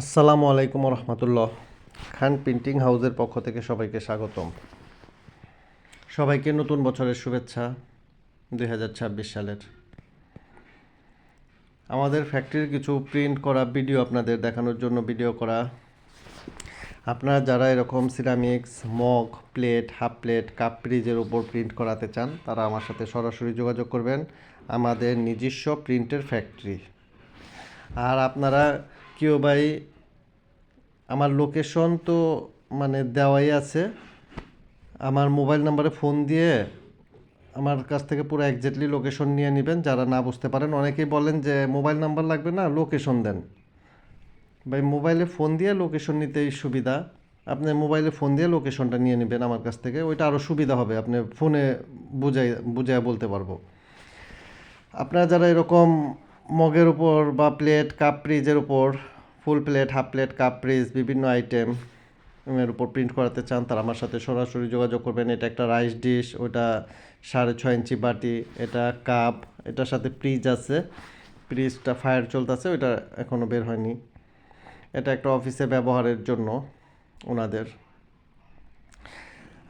আসসালামু আলাইকুম রহমতুল্লাহ। খান প্রিন্টিং হাউসের পক্ষ থেকে সবাইকে স্বাগতম। সবাইকে নতুন বছরের শুভেচ্ছা 2026 সালের। আমাদের ফ্যাক্টরির কিছু প্রিন্ট করা ভিডিও আপনাদের দেখানোর জন্য ভিডিও করা। আপনারা যারা এরকম ceramics, mug, plate, half plate, cup ফ্রিজের উপর প্রিন্ট করাতে চান তারা আমার সাথে সরাসরি যোগাযোগ করবেন। আমাদের নিজস্ব প্রিন্টের ফ্যাক্টরি। আর আপনারা কেউ ভাই আমার লোকেশন তো দেওয়াই আছে। আমার মোবাইল নাম্বারে ফোন দিয়ে আমার কাছ থেকে পুরো একজ্যাক্টলি লোকেশন নিয়ে নেবেন। যারা না বুঝতে পারেন, অনেকেই বলেন যে মোবাইল নাম্বার লাগবে না, লোকেশন দেন। ভাই মোবাইলে ফোন দিয়ে লোকেশন নিতেই সুবিধা। আপনি মোবাইলে ফোন দিয়ে লোকেশনটা নিয়ে নেবেন আমার কাছ থেকে, ওইটা আরও সুবিধা হবে। আপনি ফোনে বুঝাই বলতে পারবো। আপনারা যারা এরকম মগের উপর বা প্লেট, কাপ ফ্রিজের উপর, full plate, half plate, cup fridge, বিভিন্ন আইটেম এর উপর প্রিন্ট করাতে চান তারা আমার সাথে সরাসরি যোগাযোগ করবেন। এটা একটা রাইস ডিশ, ওটা 6.5 ইঞ্চি বাটি, এটা কাপ, এটার সাথে ফ্রিজ আছে। ফ্রিজটা ফায়ার চলতেছে, ওইটা এখনও বের হয়নি। এটা একটা অফিসে ব্যবহারের জন্য ওনাদের।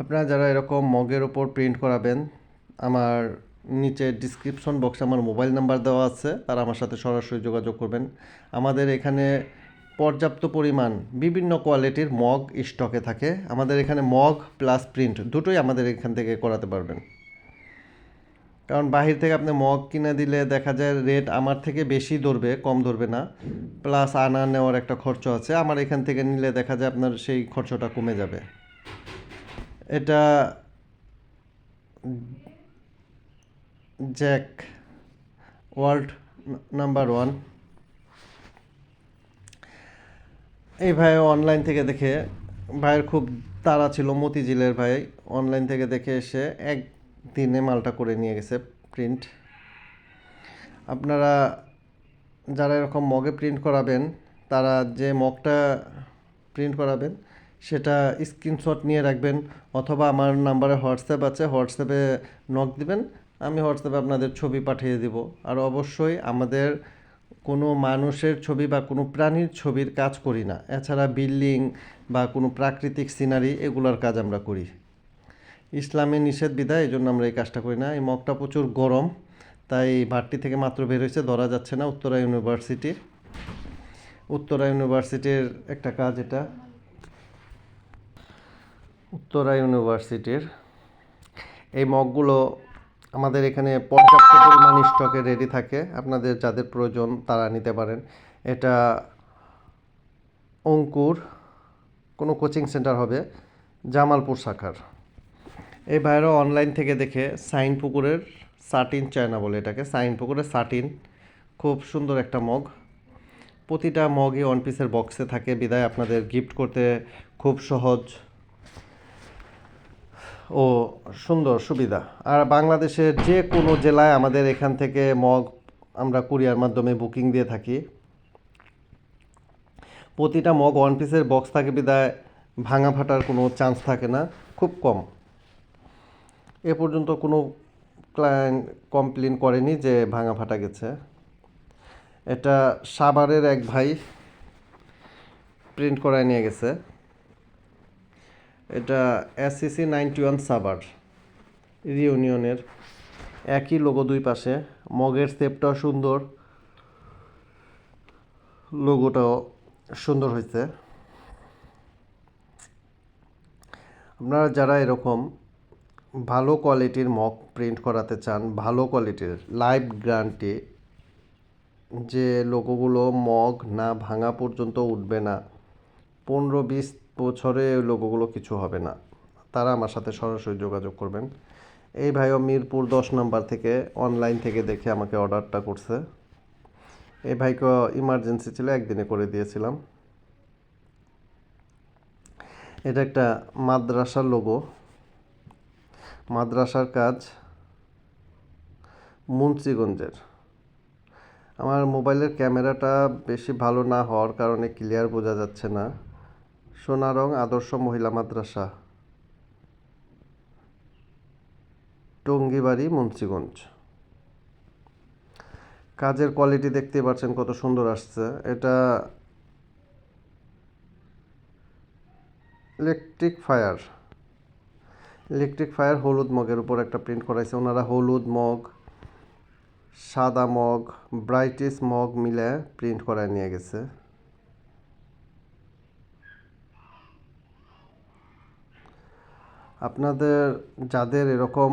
আপনারা যারা এরকম মগের ওপর প্রিন্ট করাবেন, আমার নিচে ডিসক্রিপশন বক্সে আমার মোবাইল নাম্বার দেওয়া আছে, তারা আমার সাথে সরাসরি যোগাযোগ করবেন। আমাদের এখানে পর্যাপ্ত পরিমাণ বিভিন্ন কোয়ালিটির মগ স্টকে থাকে। আমাদের এখানে মগ প্লাস প্রিন্ট দুটোই আমাদের এখান থেকে করাতে পারবেন। কারণ বাহির থেকে আপনি মগ কিনে দিলে দেখা যায় রেট আমার থেকে বেশি ধরবে, কম ধরবে না। প্লাস আনা নেওয়ার একটা খরচ আছে। আমার এখান থেকে নিলে দেখা যায় আপনার সেই খরচটা কমে যাবে। এটা জ্যাক ওয়ার্ল্ড নাম্বার 1। এই ভাই অনলাইন থেকে দেখে, ভাইয়ের খুব তাড়া ছিল, মতিঝিলের ভাই অনলাইন থেকে দেখে এসে একদিনে মালটা করে নিয়ে গেছে প্রিন্ট। আপনারা যারা এরকম মগে প্রিন্ট করাবেন তারা যে মগটা প্রিন্ট করাবেন সেটা স্ক্রিনশট নিয়ে রাখবেন, অথবা আমার নাম্বারে হোয়াটসঅ্যাপ আছে, হোয়াটসঅ্যাপে নক দিবেন, আমি হোয়াটসঅ্যাপে আপনাদের ছবি পাঠিয়ে দিব। আর অবশ্যই আমাদের কোনো মানুষের ছবি বা কোনো প্রাণীর ছবির কাজ করি না। এছাড়া বিল্ডিং বা কোনো প্রাকৃতিক সিনারি এগুলোর কাজ আমরা করি। ইসলামে নিষেধ বিধায় এই জন্য আমরা এই কাজটা করি না। এই মগটা প্রচুর গরম, তাই ভাট্টি থেকে মাত্র বের হয়েছে, ধরা যাচ্ছে না। উত্তরা ইউনিভার্সিটির একটা কাজ এটা। উত্তরা ইউনিভার্সিটির এই মগগুলো আমাদের এখানে পর্যাপ্ত পরিমাণ স্টকে রেডি থাকে। আপনাদের যাদের প্রয়োজন তারা নিতে পারেন। এটা অঙ্কুর কোনো কোচিং সেন্টার হবে, জামালপুর শাখার। এই ভাইয়েরা অনলাইন থেকে দেখে সাইন পুকুরের সাটিন চায়না বলে এটাকে, সাইন পুকুরের সাটিন, খুব সুন্দর একটা মগ। প্রতিটা মগই 1 পিসের বক্সে থাকে বিদায় আপনাদের গিফট করতে খুব সহজ ও সুন্দর সুবিধা। আর বাংলাদেশের যে কোনো জেলায় আমাদের এখান থেকে মগ আমরা কুরিয়ার মাধ্যমে বুকিং দিয়ে থাকি। প্রতিটা মগ 1 পিসের বক্স থাকে বিদায় ভাঙা ফাটার কোনো চান্স থাকে না, খুব কম। এ পর্যন্ত কোনো ক্লায়েন্ট কমপ্লেন করেনি যে ভাঙা ফাটা গেছে। এটা সাভারের এক ভাই প্রিন্ট করায় নিয়ে গেছে। এটা SCC 91 সাভার রিউনিয়নের, একই লোগো দুই পাশে। মগের শেপটাও সুন্দর, লোগোটাও সুন্দর হয়েছে। আপনারা যারা এরকম ভালো কোয়ালিটির মগ প্রিন্ট করাতে চান, ভালো কোয়ালিটির লাইফ গ্যারান্টি, যে লোগোগুলো মগ না ভাঙা পর্যন্ত উঠবে না, 15-20 বছরে ওই লোগোগুলো কিছু হবে না, তারা আমার সাথে সরাসরি যোগাযোগ করবেন। এই ভাইও মিরপুর 10 নম্বর থেকে অনলাইন থেকে দেখে আমাকে অর্ডারটা করছে। এই ভাইকে ইমার্জেন্সি ছিল, একদিনে করে দিয়েছিলাম। এটা একটা মাদ্রাসার লোগো, মাদ্রাসার কাজ, মুন্সিগঞ্জের। আমার মোবাইলের ক্যামেরাটা বেশি ভালো না হওয়ার কারণে ক্লিয়ার বোঝা যাচ্ছে না। সোনারং আদর্শ মহিলা মাদ্রাসা, টঙ্গিবাড়ি, মুন্সিগঞ্জ। কাজের কোয়ালিটি দেখতেই পাচ্ছেন কত সুন্দর আসছে। এটা ইলেকট্রিক ফায়ার হলুদ মগের উপর একটা প্রিন্ট করাইছে। ওনারা হলুদ মগ, সাদা মগ, ব্রাইটিশ মগ মিলে প্রিন্ট করায় নিয়ে গেছে। আপনাদের যাদের এরকম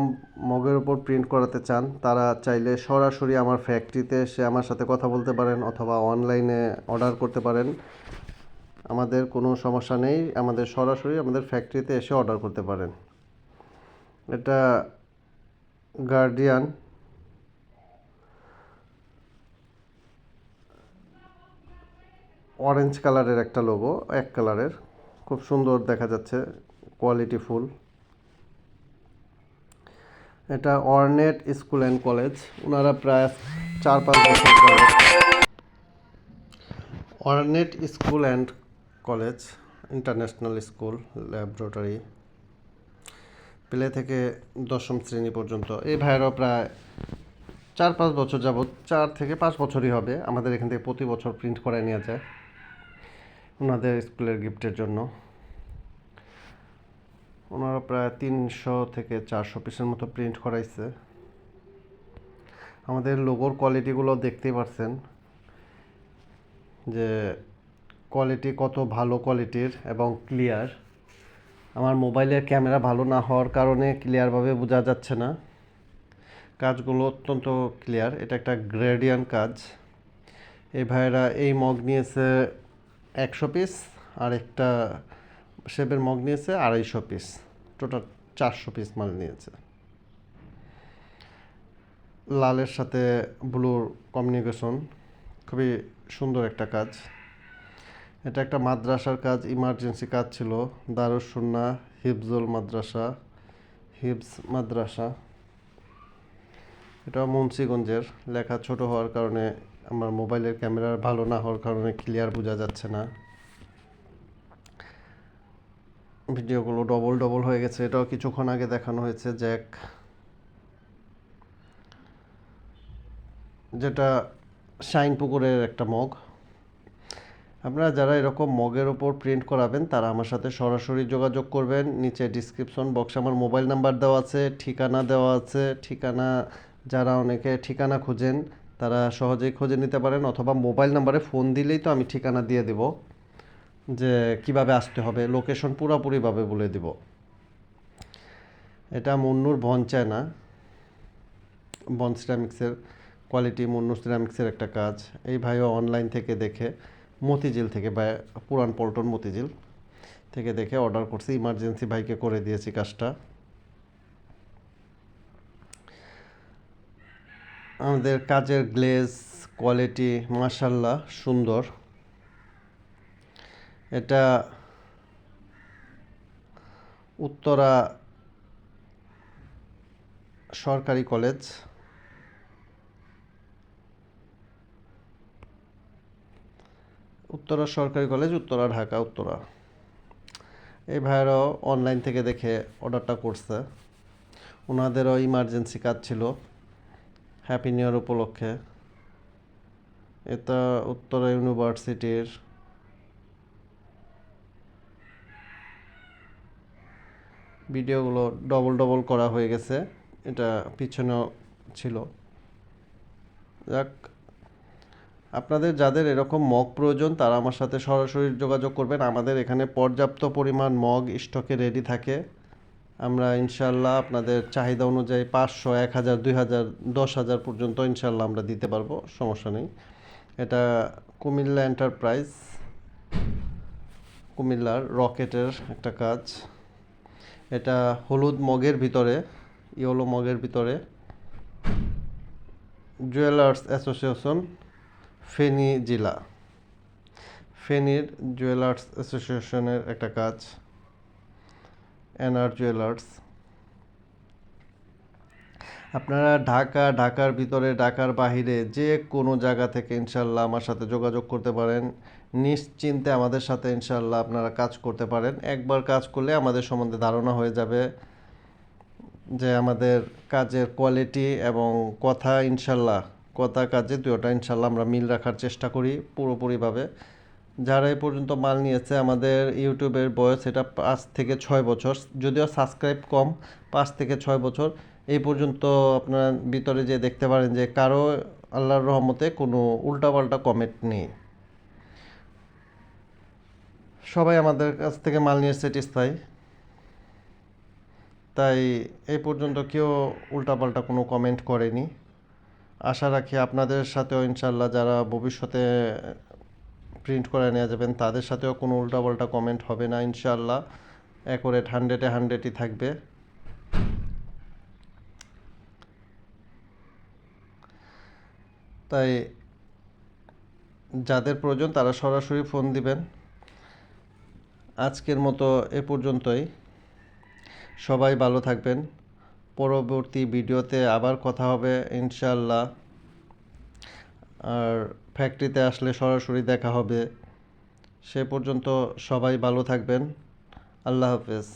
মগের উপর প্রিন্ট করাতে চান তারা চাইলে সরাসরি আমার ফ্যাক্টরিতে এসে আমার সাথে কথা বলতে পারেন অথবা অনলাইনে অর্ডার করতে পারেন। আমাদের কোনো সমস্যা নেই, আমাদের সরাসরি আমাদের ফ্যাক্টরিতে এসে অর্ডার করতে পারেন। এটা গার্ডিয়ান অরেঞ্জ কালারের একটা লোগো, এক কালারের, খুব সুন্দর দেখা যাচ্ছে, কোয়ালিটি ফুল। এটা অর্নেট স্কুল অ্যান্ড কলেজ, ওনারা প্রায় 4-5 বছর ধরে। Ornate school and college international school laboratory, play থেকে 10ম শ্রেণী পর্যন্ত। এই ভাইয়েরাও প্রায় 4-5 বছর যাবৎ, 4 থেকে 5 বছরই হবে, আমাদের এখান থেকে প্রতি বছর প্রিন্ট করায় নিয়ে যায় ওনাদের স্কুলের গিফটের জন্য। ওনারা প্রায় 300 থেকে 400 পিসের মতো প্রিন্ট করাইছে। আমাদের লোগোর কোয়ালিটিগুলো দেখতেই পারছেন যে কোয়ালিটি কত ভালো কোয়ালিটির এবং ক্লিয়ার। আমার মোবাইলের ক্যামেরা ভালো না হওয়ার কারণে ক্লিয়ারভাবে বোঝা যাচ্ছে না। কাজগুলো অত্যন্ত ক্লিয়ার। এটা একটা গ্রেডিয়ান কাজ। এই ভাইয়েরা এই মগ নিয়েছে 100 পিস, আর একটা শেপের মগ নিয়েছে 250 পিস, টোটাল 400 পিস মাল নিয়েছে। লালের সাথে ব্লুর কমিউনিকেশন, খুবই সুন্দর একটা কাজ। এটা একটা মাদ্রাসার কাজ, ইমার্জেন্সি কাজ ছিল। দারুস সুন্নাহ হিফজুল মাদ্রাসা, হিফজ মাদ্রাসা। এটা মুন্সিগঞ্জের। লেখা ছোট হওয়ার কারণে, আমার মোবাইলের ক্যামেরা ভালো না হওয়ার কারণে ক্লিয়ার বোঝা যাচ্ছে না। ভিডিওগুলো ডবল ডবল হয়ে গেছে। এটাও কিছুক্ষণ আগে দেখানো হয়েছে জ্যাক, যেটা শাইন পুকুরের একটা মগ। আপনারা যারা এরকম মগের ওপর প্রিন্ট করাবেন তারা আমার সাথে সরাসরি যোগাযোগ করবেন। নিচে ডিসক্রিপশন বক্সে আমার মোবাইল নাম্বার দেওয়া আছে, ঠিকানা দেওয়া আছে। ঠিকানা, যারা অনেকে ঠিকানা খোঁজেন তারা সহজেই খুঁজে নিতে পারেন, অথবা মোবাইল নাম্বারে ফোন দিলেই তো আমি ঠিকানা দিয়ে দেব, যে কিভাবে আসতে হবে, লোকেশন পুরোপুরিভাবে বলে দিব। এটা মুন্নুর বন চায়না, বন সিরামিক্সের কোয়ালিটি, মুন্নু সিরামিক্সের একটা কাজ। এই ভাইও অনলাইন থেকে দেখে, মতিঝিল থেকে, পুরান পল্টন মতিঝিল থেকে দেখে অর্ডার করছি। ইমার্জেন্সি ভাইকে করে দিয়েছি কাজটা। আমাদের কাজের গ্লেজ কোয়ালিটি মাশাআল্লাহ সুন্দর। এটা উত্তরা সরকারি কলেজ, উত্তরা ঢাকা উত্তরা। এই ভাইয়েরাও অনলাইন থেকে দেখে অর্ডারটা করছে। ওনাদেরও ইমার্জেন্সি কাজ ছিল হ্যাপি নিউ ইয়ার উপলক্ষে। এটা উত্তরা ইউনিভার্সিটির। ভিডিওগুলো ডবল ডবল করা হয়ে গেছে, এটা পিছনেও ছিল। যাক, আপনাদের যাদের এরকম মগ প্রয়োজন তারা আমার সাথে সরাসরি যোগাযোগ করবেন। আমাদের এখানে পর্যাপ্ত পরিমাণ মগ স্টকে রেডি থাকে। আমরা ইনশাল্লাহ আপনাদের চাহিদা অনুযায়ী 500, 1000, 2000, 10,000 পর্যন্ত ইনশাল্লাহ আমরা দিতে পারবো, সমস্যা নেই। এটা কুমিল্লা এন্টারপ্রাইজ, কুমিল্লার রকেটের একটা কাজ। এটা হলুদ মগের ভিতরে, ইয়েলো মগের ভিতরে, জুয়েলার্স অ্যাসোসিয়েশন ফেনী জেলা, ফেনীর জুয়েলার্স অ্যাসোসিয়েশনের একটা কাজ, এনআর জুয়েলার্স। আপনারা ঢাকার ভিতরে, ঢাকার বাহিরে যে কোনো জায়গা থেকে ইনশাল্লাহ আমার সাথে যোগাযোগ করতে পারেন। নিশ্চিন্তে আমাদের সাথে ইনশাল্লাহ আপনারা কাজ করতে পারেন। একবার কাজ করলে আমাদের সম্বন্ধে ধারণা হয়ে যাবে যে আমাদের কাজের কোয়ালিটি এবং কথা, ইনশাল্লাহ কথা কাজে দুটোটা ইনশাল্লাহ আমরা মিল রাখার চেষ্টা করি পুরোপুরিভাবে। যারা এই পর্যন্ত মাল নিয়েছে, আমাদের ইউটিউবের বয়স এটা 5 থেকে 6 বছর, যদিও সাবস্ক্রাইব কম, 5 থেকে 6 বছর। এই পর্যন্ত আপনার ভিতরে যে দেখতে পারেন যে কারো আল্লাহর রহমতে কোনো উল্টাপাল্টা কমেন্ট নেই। সবাই আমাদের কাছ থেকে মাল নিয়ে স্যাটিসফাই, তাই এই পর্যন্ত কেউ উল্টাপাল্টা কোনো কমেন্ট করেনি। আশা রাখি আপনাদের সাথেও ইনশাল্লাহ যারা ভবিষ্যতে প্রিন্ট করে নিয়ে যাবেন তাদের সাথেও কোনো উল্টাপাল্টা কমেন্ট হবে না ইনশাল্লাহ। অ্যাকুরেট 100-এ 100ই থাকবে। তাই যাদের প্রয়োজন তারা সরাসরি ফোন দিবেন। আজকের মতো এ পর্যন্তই। সবাই ভালো থাকবেন। পরবর্তী ভিডিওতে আবার কথা হবে ইনশাল্লাহ। আর ফ্যাক্টরিতে আসলে সরাসরি দেখা হবে। সে পর্যন্ত সবাই ভালো থাকবেন। আল্লাহ হাফেজ।